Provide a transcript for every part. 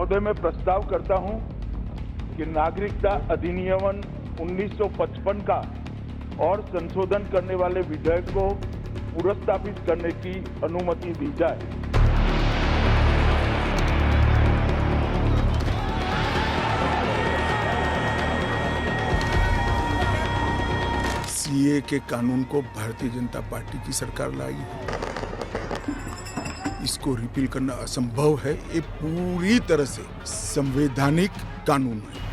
महोदय मैं प्रस्ताव करता हूं कि नागरिकता अधिनियम 1955 का और संशोधन करने वाले विधेयक को पुनर्स्थापित करने की अनुमति दी जाए। सीए के कानून को भारतीय जनता पार्टी की सरकार लाई है। इसको रिपील करना असंभव है। ये पूरी तरह से संवैधानिक कानून है।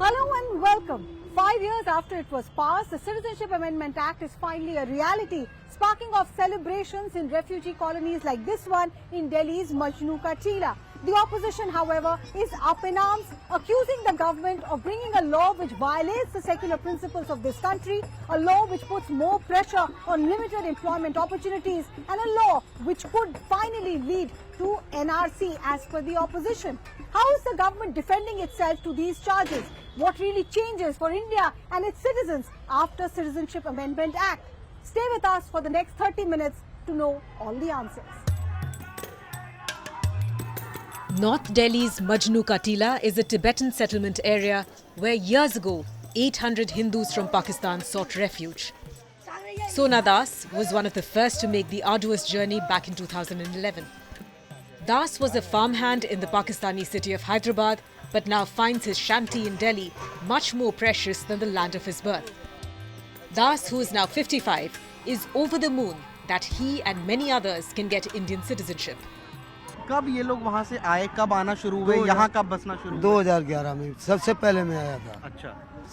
Hello and welcome. 5 years after it was passed, the Citizenship Amendment Act is finally a reality, sparking off celebrations in refugee colonies like this one in Delhi's Majnu Ka Tila. The opposition, however, is up in arms, accusing the government of bringing a law which violates the secular principles of this country, a law which puts more pressure on limited employment opportunities, and a law which could finally lead to NRC as per the opposition. How is the government defending itself to these charges? What really changes for India and its citizens after Citizenship Amendment Act? Stay with us for the next 30 minutes to know all the answers. North Delhi's Majnu Ka Tila is a Tibetan settlement area where years ago 800 Hindus from Pakistan sought refuge. Sona Das was one of the first to make the arduous journey back in 2011. Das was a farmhand in the Pakistani city of Hyderabad, but now finds his shanty in Delhi much more precious than the land of his birth. Das, who is now 55, is over the moon that he and many others can get Indian citizenship. कब ये लोग वहाँ से आए, कब आना शुरू हुए, यहाँ कब बसना शुरू हुआ? 2011 में सबसे पहले मैं आया था। अच्छा,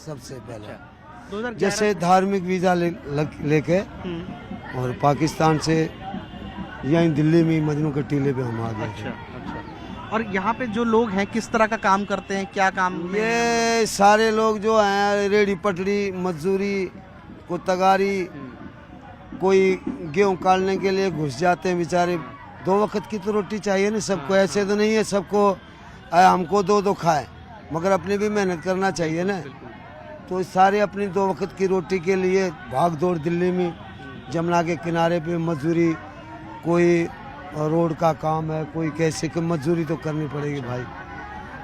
सबसे पहले। अच्छा। 2011 जैसे धार्मिक वीजा लेके और पाकिस्तान से यहीं दिल्ली में मजनू के टीले पे हम आ गए। अच्छा, अच्छा। और यहाँ पे जो लोग हैं किस तरह का काम करते हैं, क्या काम? ये सारे लोग जो हैं रेडी पटड़ी मजदूरी को तगारी, कोई गेहूँ काटने के लिए घुस जाते हैं बेचारे। 2 वक्त की तो रोटी चाहिए ना सबको, ऐसे तो नहीं है सबको हमको दो खाए, मगर अपनी भी मेहनत करना चाहिए ना। तो सारे अपनी 2 वक्त की रोटी के लिए भाग दौड़ दिल्ली में जमुना के किनारे पे मजदूरी, कोई रोड का काम है, कोई कैसे की मजदूरी तो करनी पड़ेगी भाई।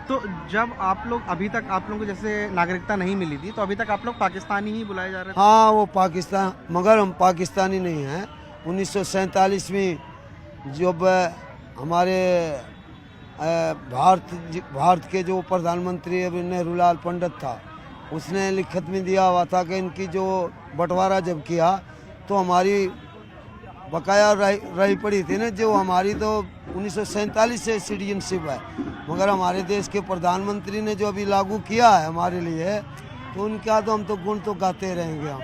तो जब आप लोग अभी तक आप लोगों को जैसे नागरिकता नहीं मिली थी तो अभी तक आप लोग पाकिस्तानी ही बुलाए जा रहे थे? हाँ वो पाकिस्तान, मगर हम पाकिस्तानी नहीं हैं। 1947 में जब हमारे भारत के जो प्रधानमंत्री अभी नेहरूलाल पंडित था, उसने लिखत में दिया हुआ था कि इनकी जो बंटवारा जब किया तो हमारी बकाया रही पड़ी थी ना, जो हमारी तो 1947 से सिटीजनशिप है, मगर हमारे देश के प्रधानमंत्री ने जो अभी लागू किया है हमारे लिए, तो उनका तो हम तो गुण तो गाते रहेंगे, हम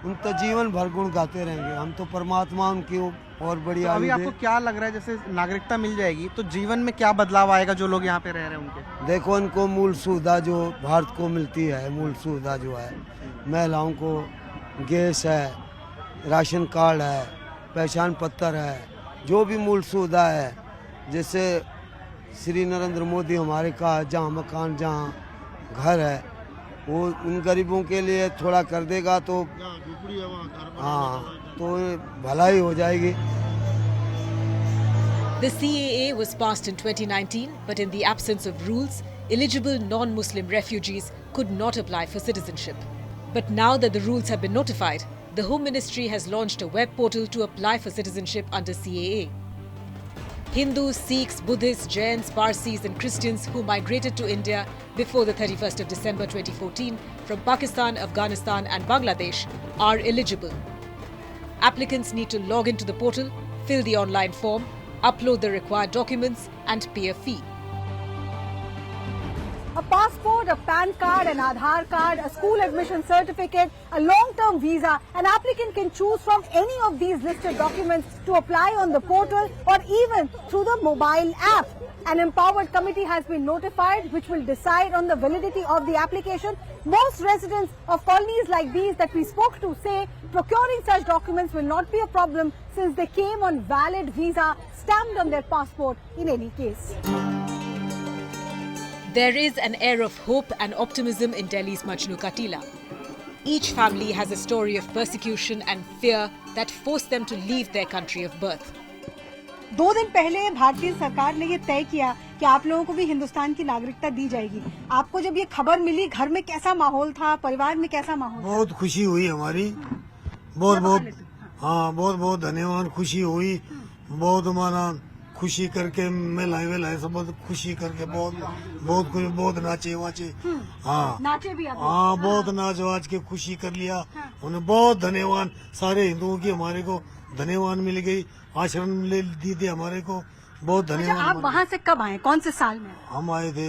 उन तो जीवन भर गुण गाते रहेंगे। हम तो परमात्मा उनकी और बड़ी तो अभी आपको क्या लग रहा है, जैसे नागरिकता मिल जाएगी तो जीवन में क्या बदलाव आएगा जो लोग यहाँ पे रह रहे हैं उनके? देखो इनको मूल सुविधा जो भारत को मिलती है, मूल सुविधा जो है, महिलाओं को गैस है, राशन कार्ड है, पहचान पत्र है, जो भी मूल सुविधा है, जैसे श्री नरेंद्र मोदी हमारे का जहाँ मकान जहाँ घर है वो उन गरीबों के लिए थोड़ा कर देगा तो हाँ तो भलाई हो जाएगी। The CAA was passed in 2019, but in the absence of rules, eligible non-Muslim refugees could not apply for citizenship. But now that the rules have been notified, the Home Ministry has launched a web portal to apply for citizenship under CAA. Hindus, Sikhs, Buddhists, Jains, Parsis and Christians who migrated to India before the 31st of December 2014 from Pakistan, Afghanistan and Bangladesh are eligible. Applicants need to log into the portal, fill the online form, upload the required documents and pay a fee. A passport, a PAN card, an Aadhaar card, a school admission certificate, a long-term visa, an applicant can choose from any of these listed documents to apply on the portal or even through the mobile app. An empowered committee has been notified which will decide on the validity of the application. Most residents of colonies like these that we spoke to say procuring such documents will not be a problem since they came on valid visa stamped on their passport in any case. There is an air of hope and optimism in Delhi's Majnu Ka Tila. Each family has a story of persecution and fear that forced them to leave their country of birth. 2 दिन पहले भारतीय सरकार ने ये तय किया कि आप लोगों को भी हिंदुस्तान की नागरिकता दी जाएगी। आपको जब ये खबर मिली, घर में कैसा माहौल था, परिवार में कैसा माहौल? बहुत खुशी हुई हमारी, बहुत बहुत, हाँ बहुत बहुत धन्यवाद। खुशी हुई बहुत, हमारा खुशी करके मेलाए सब बहुत खुशी करके बहुत बहुत खुशी, बहुत नाचे वाचे, हाँ नाचे भी आप? हाँ बहुत नाच वाच के खुशी कर लिया। उन्हें बहुत धन्यवाद, सारे हिंदुओं की हमारे को धन्यवाद मिल गई, आश्रम ले दी थी हमारे को, बहुत धन्यवाद। आप वहाँ से कब आए, कौन से साल में? हम आए थे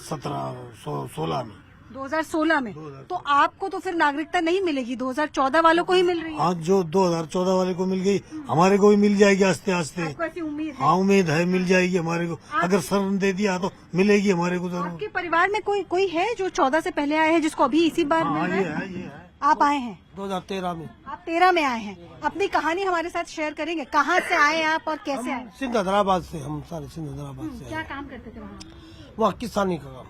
1716 में, 2016 में। तो आपको तो फिर नागरिकता नहीं मिलेगी, 2014 वालों को ही मिल रही है। हाँ जो 2014 वाले को मिल गई, हमारे को भी मिल जाएगी आस्ते आस्ते। आपको ऐसी उम्मीद है? हाँ उम्मीद है मिल जाएगी हमारे को, अगर शरण दे दिया तो मिलेगी हमारे को जरूर। आपके परिवार में कोई है जो 14 से पहले आए हैं, जिसको अभी इसी बार मिल रहा है? ये है। आप आए हैं 2013 में। आप 13 में आए हैं। अपनी कहानी हमारे साथ शेयर करेंगे, कहाँ से आए आप और कैसे आए? सिंध हैदराबाद से, हम सारे सिंध हैदराबाद से। क्या काम करते थे वहाँ? वहाँ किसानी का काम।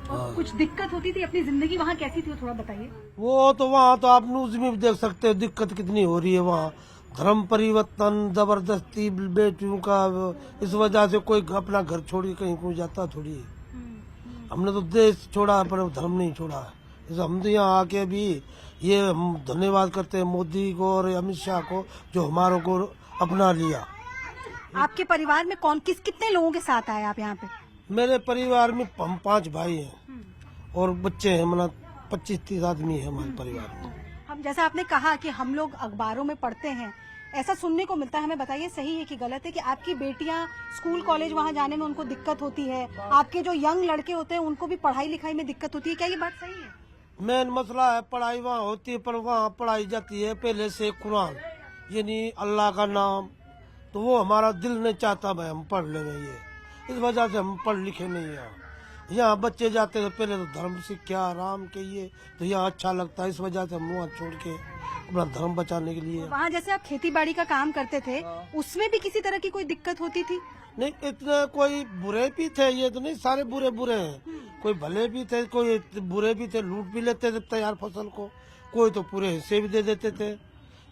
और कुछ दिक्कत होती थी? अपनी जिंदगी वहाँ कैसी थी, थोड़ा बताइए। वो तो वहाँ तो आप न्यूज में भी देख सकते हैं दिक्कत कितनी हो रही है वहाँ। धर्म परिवर्तन, जबरदस्ती बेटियों का, इस वजह से कोई अपना घर छोड़ के कहीं कोई जाता थोड़ी है। हमने तो देश छोड़ा पर धर्म नहीं छोड़ा है। हम तो यहाँ आके भी ये हम धन्यवाद करते हैं मोदी को और अमित शाह को, जो हमारों को अपना लिया। आपके परिवार में कितने लोगों के साथ आए आप यहाँ पे? मेरे परिवार में हम 5 भाई हैं और बच्चे हैं, मतलब 25-30 आदमी है हमारे परिवार में। हम जैसा आपने कहा कि हम लोग अखबारों में पढ़ते हैं, ऐसा सुनने को मिलता है, हमें बताइए सही है कि गलत है कि आपकी बेटियां स्कूल कॉलेज वहाँ जाने में उनको दिक्कत होती है, आपके जो यंग लड़के होते हैं उनको भी पढ़ाई लिखाई में दिक्कत होती है, क्या ये बात सही है? मेन मसला है पढ़ाई वहाँ होती है, पर वहाँ पढ़ाई जाती है पहले से कुरान, यानी अल्लाह का नाम, तो वो हमारा दिल नहीं चाहता भाई हम पढ़ ले ये, इस वजह से हम पढ़ लिखे नहीं हैं। यहाँ बच्चे जाते थे पहले तो धर्म शिक्षा राम के ये, तो यहाँ अच्छा लगता है, इस वजह से हम वहाँ छोड़ के अपना धर्म बचाने के लिए। वहाँ जैसे आप खेती बाड़ी का काम करते थे, उसमें भी किसी तरह की कोई दिक्कत होती थी? नहीं, इतने कोई बुरे भी थे, ये तो नहीं सारे बुरे हैं, कोई भले भी थे, कोई बुरे भी थे, लूट भी लेते थे तैयार फसल को, कोई तो पूरे हिस्से भी दे देते थे,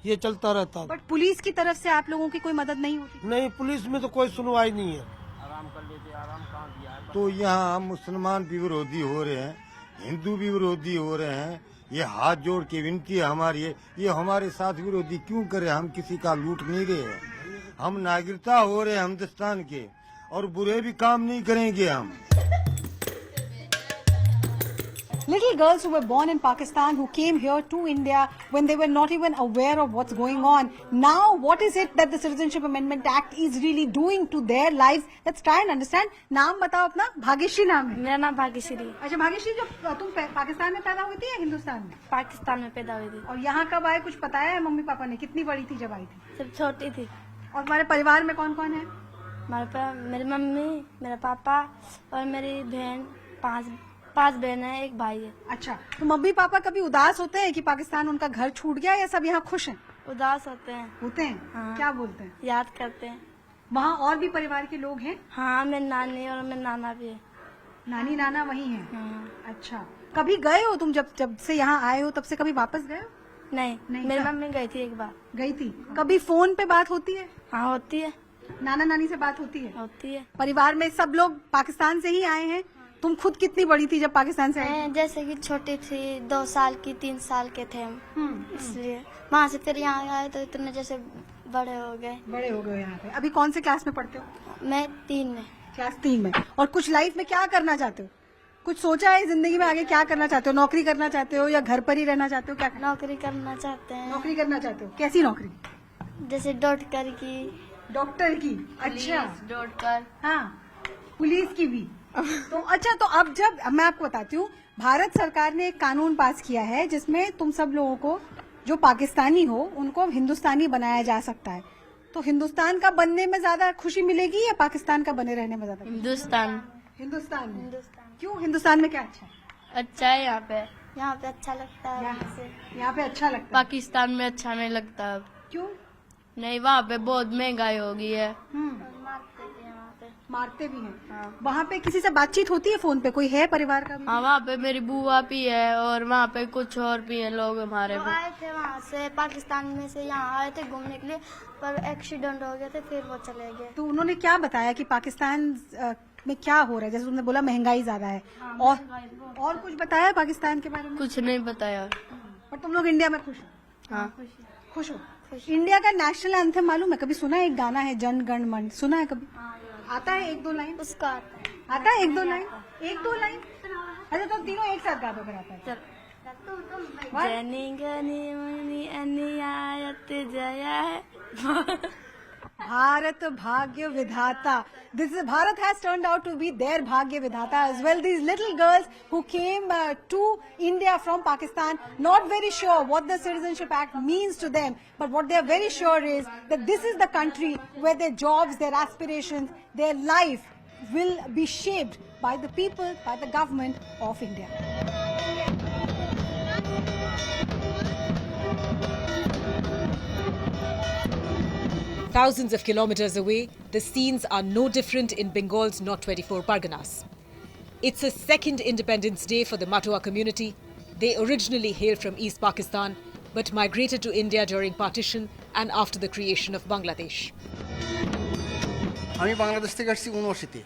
ये चलता रहता। बट पुलिस की तरफ से आप लोगों की कोई मदद नहीं होती? नहीं, पुलिस में तो कोई सुनवाई नहीं है। आराम कर लेते, आराम कहाँ दिया है? तो यहाँ मुसलमान भी विरोधी हो रहे हैं, हिंदू भी विरोधी हो रहे हैं। ये हाथ जोड़ के विनती है हमारी, ये हमारे साथ विरोधी क्यों करे? हम किसी का लूट नहीं रहे हैं, हम नागरिकता हो रहे हैं हिंदुस्तान के, और बुरे भी काम नहीं करेंगे हम। Little girls who were born in Pakistan who came here to India when they were not even aware of what's going on. Now, what is it that the Citizenship Amendment Act is really doing to their lives? Let's try and understand. नाम बताओ अपना। भाग्यश्री नाम है? मेरा नाम भाग्यश्री। अच्छा भाग्यश्री, जो तुम पाकिस्तान में पैदा हुई थी या हिंदुस्तान में? पाकिस्तान में पैदा हुई थी। और यहाँ कब आए, कुछ बताया है मम्मी पापा ने? कितनी बड़ी थी जब आई थी? जब छोटी थी। और तुम्हारे परिवार में कौन कौन है? मेरी मम्मी, मेरा पापा और मेरी बहन, 5 बहन है, 1 भाई है। अच्छा, तो मम्मी पापा कभी उदास होते हैं कि पाकिस्तान उनका घर छूट गया, या सब यहाँ खुश हैं? उदास होते हैं। होते हैं? हाँ। क्या बोलते हैं? याद करते हैं। वहाँ और भी परिवार के लोग हैं? हाँ, मेरी नानी और मेरा नाना भी है। नानी नाना वही हैं? हाँ। अच्छा, कभी गए हो तुम? जब से यहाँ आए हो तब से कभी वापस गए हो? नहीं, मेरी मम्मी गई थी 1 बार। गई थी? कभी फोन पे बात होती है? हाँ होती है। नाना नानी से बात होती है? होती है। परिवार में सब लोग पाकिस्तान से ही आए हैं? तुम खुद कितनी बड़ी थी जब पाकिस्तान से आई? जैसे कि छोटी थी, 2 साल की, 3 साल के थे हम, इसलिए वहाँ से फिर यहाँ आए तो इतने जैसे बड़े हो गए। बड़े हो गए यहाँ पे। अभी कौन से क्लास में पढ़ते हो? मैं 3 में। क्लास 3 में। और कुछ लाइफ में क्या करना चाहते हो? कुछ सोचा है जिंदगी में आगे क्या करना चाहते हो? नौकरी करना चाहते हो या घर पर ही रहना चाहते हो? क्या नौकरी करना चाहते हैं। नौकरी करना चाहते हो? कैसी नौकरी? जैसे डॉक्टर की। डॉक्टर की? अच्छा, डॉक्टर। हाँ, पुलिस की भी। तो अच्छा, तो अब जब मैं आपको बताती हूँ, भारत सरकार ने एक कानून पास किया है जिसमें तुम सब लोगों को जो पाकिस्तानी हो उनको हिंदुस्तानी बनाया जा सकता है। तो हिंदुस्तान का बनने में ज्यादा खुशी मिलेगी या पाकिस्तान का बने रहने में ज्यादा? हिंदुस्तान। हिंदुस्तान में? क्यों? हिंदुस्तान में क्या अच्छा है? अच्छा है यहाँ पे। यहाँ पे अच्छा लगता है। यहाँ पे अच्छा लगता है? पाकिस्तान में अच्छा नहीं लगता अब। क्यों? नहीं, वहाँ पे बहुत महंगाई हो गई है। मारते भी हैं। वहाँ पे किसी से बातचीत होती है फोन पे? कोई है परिवार का भी? हाँ, वहाँ पे मेरी बुआ भी है और वहाँ पे कुछ और भी है लोग हमारे भी। आए थे वहाँ से, पाकिस्तान में से यहाँ आए थे घूमने के लिए, पर एक्सीडेंट हो गया था, फिर वो चले गए। तो उन्होंने क्या बताया कि पाकिस्तान में क्या हो रहा है? जैसे तुमने बोला महंगाई ज्यादा है, और कुछ बताया पाकिस्तान के बारे में? कुछ नहीं बताया। और तुम लोग इंडिया में खुश हो? हाँ, खुश हो। इंडिया का नेशनल एंथम मालूम है? कभी सुना है? एक गाना है जन गण मन, सुना है कभी? आता है 1-2 लाइन उसका? आता है 1-2 लाइन? 1-2 लाइन? अच्छा तो तीनों एक साथ गा दो फिर। आता है जनी गनी मनी अनियायत जया है भारत भाग्य विधाता. This is, Bharat has turned out to be their Bhagya Vidhata as well. These little girls who came to India from Pakistan, not very sure what the Citizenship Act means to them, but what they are very sure is that this is the country where their jobs, their aspirations, their life will be shaped by the people, by the government of India. Thousands of kilometers away, the scenes are no different in Bengal's North 24 Parganas. It's a second Independence Day for the Matua community. They originally hail from East Pakistan, but migrated to India during partition and after the creation of Bangladesh. আমি বাংলাদেশ থেকে আসছি 79-তে।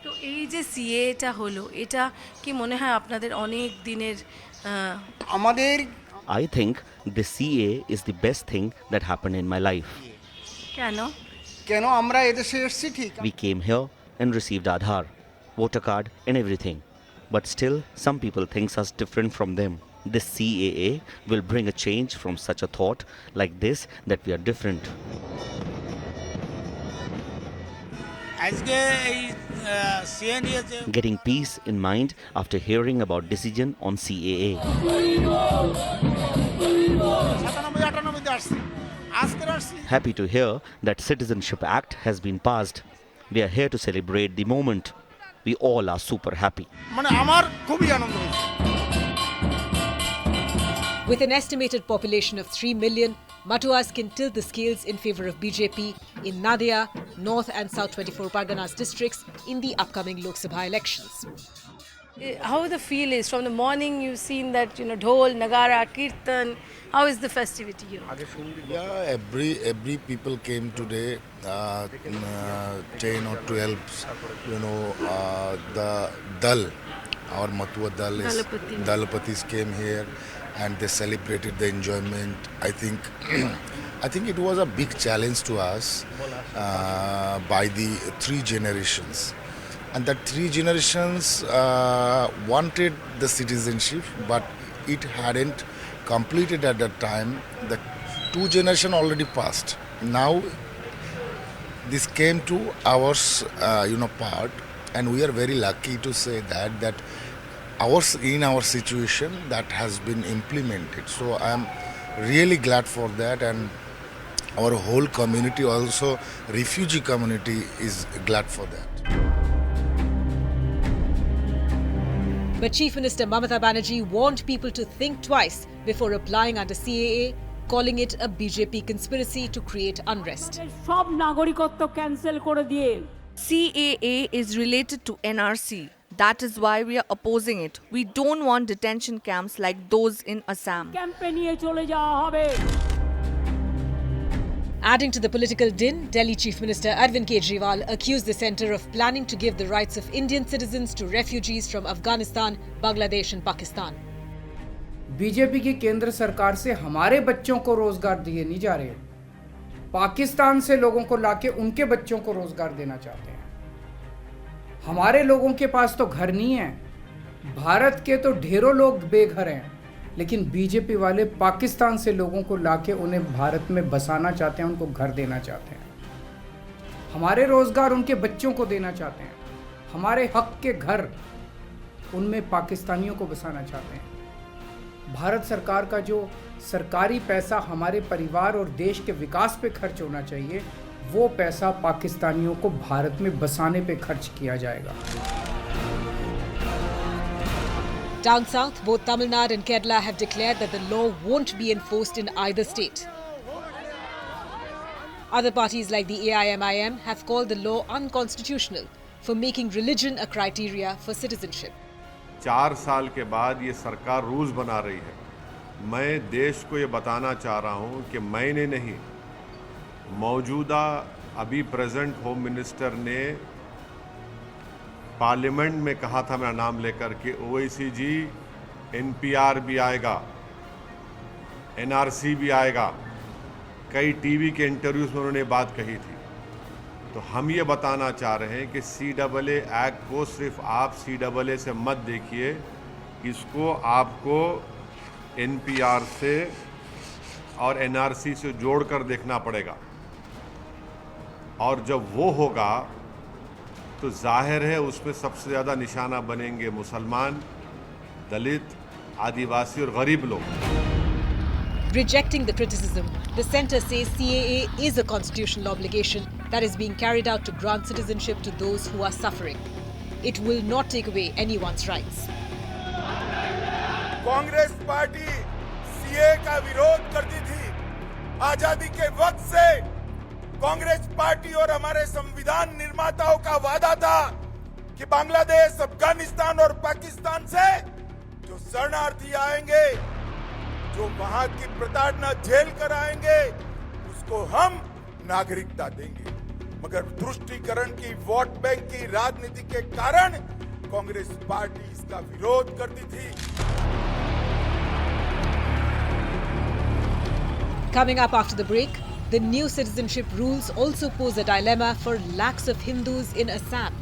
তো এই যে সিএটা হলো, এটা কি মনে হয় আপনাদের অনেক দিনের আমাদের I think the CAA is the best thing that happened in my life. কেন আমরা এদেশে এসেছি ঠিক। We came here and received Aadhaar, voter card and everything. But still, some people think us different from them. This CAA will bring a change from such a thought like this, that we are different. Getting peace in mind after hearing about decision on CAA. Happy to hear that Citizenship Act has been passed. We are here to celebrate the moment. We all are super happy. With an estimated population of 3 million, Matuas can tilt the scales in favor of BJP in Nadia, North and South 24 Parganas districts in the upcoming Lok Sabha elections. How the feel is from the morning? You've seen that, dhol, nagara, kirtan. How is the festivity here? Yeah, every people came today, 10 or 12, the Dal, our Matua Dal is, Dalapatis came here and they celebrated the enjoyment. I think it was a big challenge to us by the 3 generations. And that 3 generations wanted the citizenship, but it hadn't completed at that time. The 2 generations already passed. Now this came to our part, and we are very lucky to say that in our situation that has been implemented. So I am really glad for that, and our whole community, also refugee community, is glad for that. But Chief Minister Mamata Banerjee warned people to think twice before applying under CAA, calling it a BJP conspiracy to create unrest. CAA is related to NRC. That is why we are opposing it. We don't want detention camps like those in Assam. Adding to the political din, Delhi Chief Minister Arvind Kejriwal accused the centre of planning to give the rights of Indian citizens to refugees from Afghanistan, Bangladesh and Pakistan. BJP की केंद्र सरकार से हमारे बच्चों को रोजगार दिए नहीं जा रहे, पाकिस्तान से लोगों को लाके उनके बच्चों को रोजगार देना चाहते हैं। हमारे लोगों के पास तो घर नहीं है, भारत के तो ढेरों लोग बेघर हैं, लेकिन बीजेपी वाले पाकिस्तान से लोगों को लाके उन्हें भारत में बसाना चाहते हैं, उनको घर देना चाहते हैं। हमारे रोजगार उनके बच्चों को देना चाहते हैं, हमारे हक के घर उनमें पाकिस्तानियों को बसाना चाहते हैं। भारत सरकार का जो सरकारी पैसा हमारे परिवार और देश के विकास पे खर्च होना चाहिए, वो पैसा पाकिस्तानियों को भारत में बसाने पे खर्च किया जाएगा। Down south, both Tamil Nadu and Kerala have declared that the law won't be enforced in either state. Other parties like the AIMIM have called the law unconstitutional for making religion a criteria for citizenship. 4 साल के बाद ये सरकार rules बना रही है। मैं देश को ये बताना चाह रहा हूँ कि मैंने नहीं, मौजूदा अभी प्रेजेंट होम मिनिस्टर ने पार्लियामेंट में कहा था, मेरा नाम लेकर के, OICG, NPR भी आएगा, NRC भी आएगा। कई टीवी के इंटरव्यूज में उन्होंने बात कही थी। तो हम ये बताना चाह रहे हैं कि CAA एक्ट को सिर्फ आप CAA से मत देखिए, इसको आपको NPR से और NRC से जोड़कर देखना पड़ेगा। और जब वो होगा तो जाहिर है उसमें सबसे ज़्यादा निशाना बनेंगे मुसलमान, दलित, आदिवासी और गरीब लोग। Rejecting the criticism, the centre says CAA is a constitutional obligation that is being carried out to grant citizenship to those who are suffering. It will not take away anyone's rights. Congress party CAA का विरोध करती थी। आजादी के वक्त से Congress party और हमारे संविधान निर्माताओं का वादा था कि बांग्लादेश, अफगानिस्तान और पाकिस्तान से जो शरणार्थी आएंगे, जो वहां की प्रताड़ना झेल कर आएंगे, उसको हम नागरिकता देंगे। मगर तुष्टीकरण की, वोट बैंक की राजनीति के कारण कांग्रेस पार्टी इसका विरोध करती थी। Coming up after the break, the new citizenship rules also pose a dilemma for lakhs of Hindus in Assam.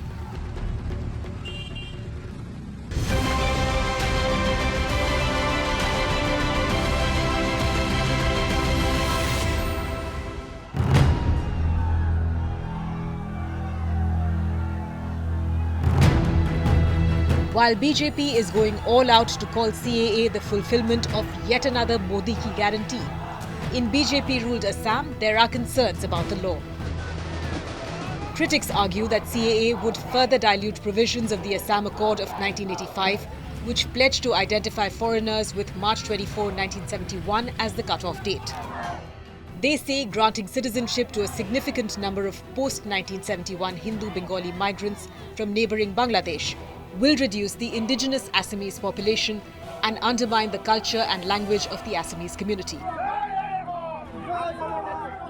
While BJP is going all out to call CAA the fulfillment of yet another Modi ki guarantee, in BJP-ruled Assam, there are concerns about the law. Critics argue that CAA would further dilute provisions of the Assam Accord of 1985, which pledged to identify foreigners with March 24, 1971 as the cut-off date. They say granting citizenship to a significant number of post-1971 Hindu Bengali migrants from neighbouring Bangladesh will reduce the indigenous Assamese population and undermine the culture and language of the Assamese community.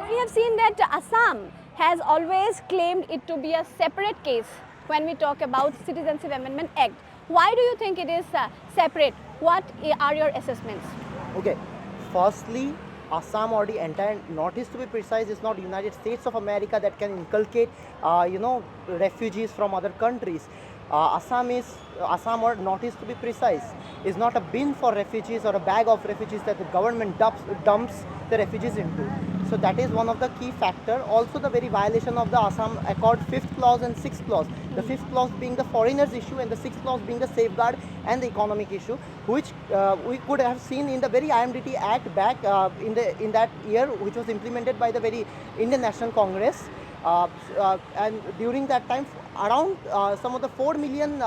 We have seen that Assam has always claimed it to be a separate case when we talk about Citizenship Amendment Act. Why do you think it is separate? What are your assessments? Okay, firstly, Assam or the entire Northeast, to be precise, is not United States of America that can inculcate, refugees from other countries. Assam or Northeast, to be precise, is not a bin for refugees or a bag of refugees that the government dumps the refugees into. So that is one of the key factor. Also the very violation of the Assam Accord 5th clause and 6th clause. The 5th clause being the foreigners issue and the 6th clause being the safeguard and the economic issue, which we could have seen in the very IMDT Act back in that year, which was implemented by the very Indian National Congress. And during that time, around some of the 4 million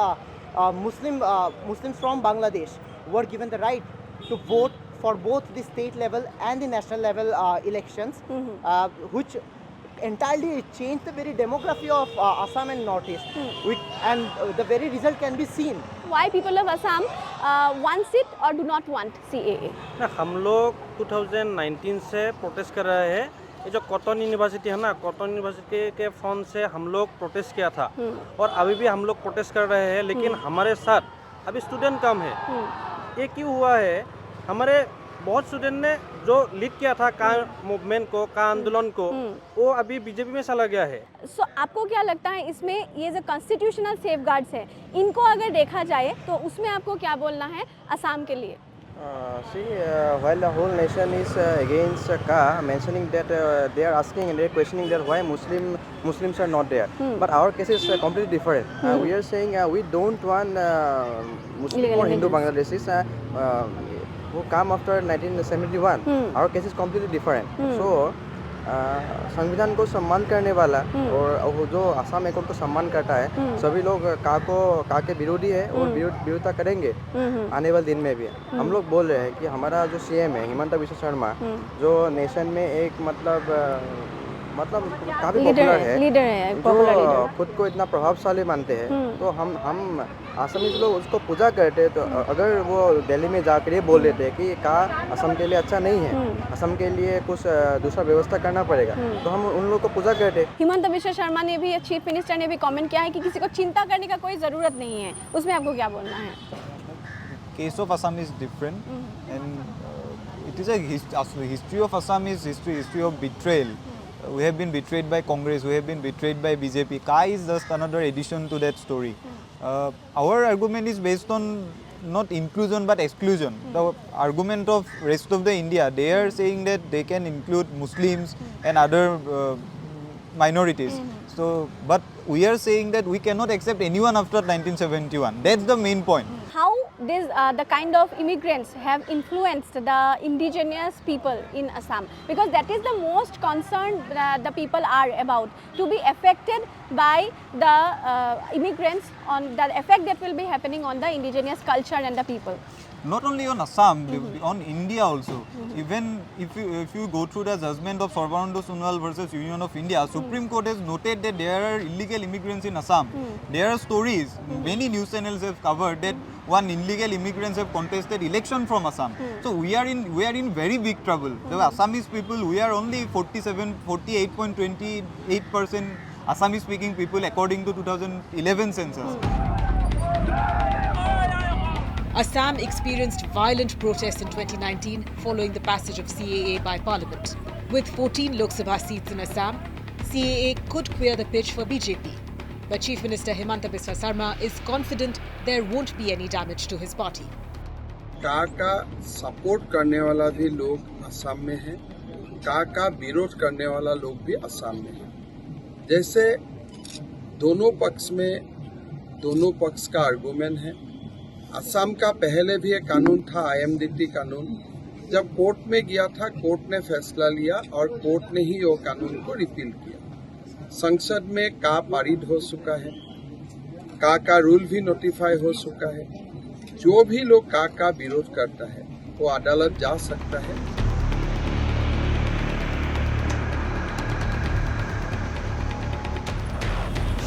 Muslims from Bangladesh were given the right to vote for both the state level and the national level elections, which entirely changed the very demography of Assam and Northeast, and the very result can be seen. Why people of Assam want it or do not want CAA? हम लोग 2019 से protest कर रहे हैं। ये जो cotton university है ना, कॉटन यूनिवर्सिटी के फंड से हम लोग प्रोटेस्ट किया था और अभी भी हम लोग प्रोटेस्ट कर रहे हैं, लेकिन हमारे साथ अभी स्टूडेंट कम है। ये क्यों हुआ है? हमारे बहुत स्टूडेंट ने जो लीड किया था का मूवमेंट को, का आंदोलन को, वो अभी बीजेपी में चला गया है। So, आपको क्या लगता है इसमें ये जो कॉन्स्टिट्यूशनल सेफगार्ड्स है, इनको अगर देखा जाए तो उसमें आपको क्या बोलना है असम के लिए? While the whole nation is against CAA, mentioning that they are asking and they are questioning that why Muslims are not there. But our case is completely different. We are saying we don't want Muslim or Hindu Bangladeshis who come after 1971. Our case is completely different. So संविधान को सम्मान करने वाला और जो Assam accord को सम्मान करता है, सभी लोग का के विरोधी है और विरोधिता करेंगे आने वाले दिन में भी। हम लोग बोल रहे हैं कि हमारा जो CM है हिमंता बिश्व शर्मा, जो नेशन में एक मतलब मतलब काफ़ी पॉपुलर है, लीडर है, जो पॉपुलर लीडर। खुद को इतना प्रभावशाली मानते हैं। तो हम आसामीज लोग उसको पूजा करते, तो अगर वो दिल्ली में जाकर ये बोल देते हैं कि का असम के लिए अच्छा नहीं है, असम के लिए कुछ दूसरा व्यवस्था करना पड़ेगा, तो हम उन लोगों को पूजा करते। हिमंत बिश्व शर्मा ने भी, चीफ मिनिस्टर ने भी कमेंट किया है कि किसी को चिंता करने का कोई ज़रूरत नहीं है। उसमें आपको क्या बोलना है? Case of Assam is different, and it is a history of Assam is history of betrayal. We have been betrayed by Congress, we have been betrayed by BJP. Ka is just another addition to that story. Our argument is based on not inclusion but exclusion. The argument of rest of the India, they are saying that they can include Muslims and other minorities. So, but we are saying that we cannot accept anyone after 1971. That's the main point. How the kind of immigrants have influenced the indigenous people in Assam, because that is the most concerned the people are about, to be affected by the immigrants, on the effect that will be happening on the indigenous culture and the people. Not only on Assam, on India also. Even if you go through the judgment of Sarbananda Sonowal versus Union of India, Supreme Court has noted that there are illegal immigrants in Assam. There are stories, many news channels have covered that one illegal immigrants have contested election from Assam. So we are in very big trouble. The Assamese people, we are only 48.28% Assamese speaking people according to 2011 census. Assam experienced violent protests in 2019 following the passage of CAA by Parliament. With 14 Lok Sabha seats in Assam, CAA could clear the pitch for BJP. But Chief Minister Himanta Biswa Sarma is confident there won't be any damage to his party. का support करने वाला भी लोग असम में है, का विरोध करने वाला लोग भी असम में है। जैसे दोनों पक्ष का आर्गुमेंट है। असम का पहले भी एक कानून था, IMDT कानून। जब कोर्ट में गया था, कोर्ट ने फैसला लिया और कोर्ट ने ही वो कानून को रिपील किया। संसद में का पारित हो चुका है, का रूल भी नोटिफाई हो चुका है। जो भी लोग का विरोध करता है वो अदालत जा सकता है।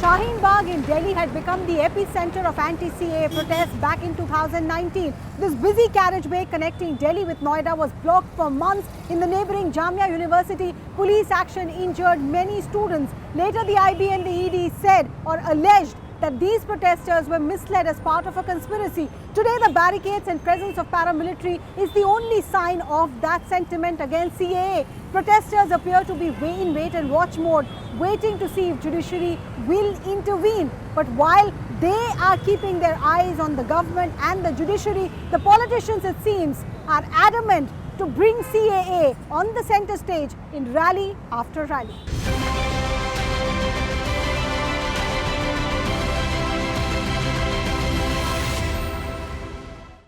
Shaheen Bagh in Delhi had become the epicenter of anti-CAA protests back in 2019. This busy carriageway connecting Delhi with Noida was blocked for months. In the neighbouring Jamia University, police action injured many students. Later, the IB and the ED said or alleged that these protesters were misled as part of a conspiracy. Today, the barricades and presence of paramilitary is the only sign of that sentiment against CAA. Protesters appear to be in wait and watch mode, waiting to see if judiciary will intervene. But while they are keeping their eyes on the government and the judiciary, the politicians, it seems, are adamant to bring CAA on the centre stage in rally after rally.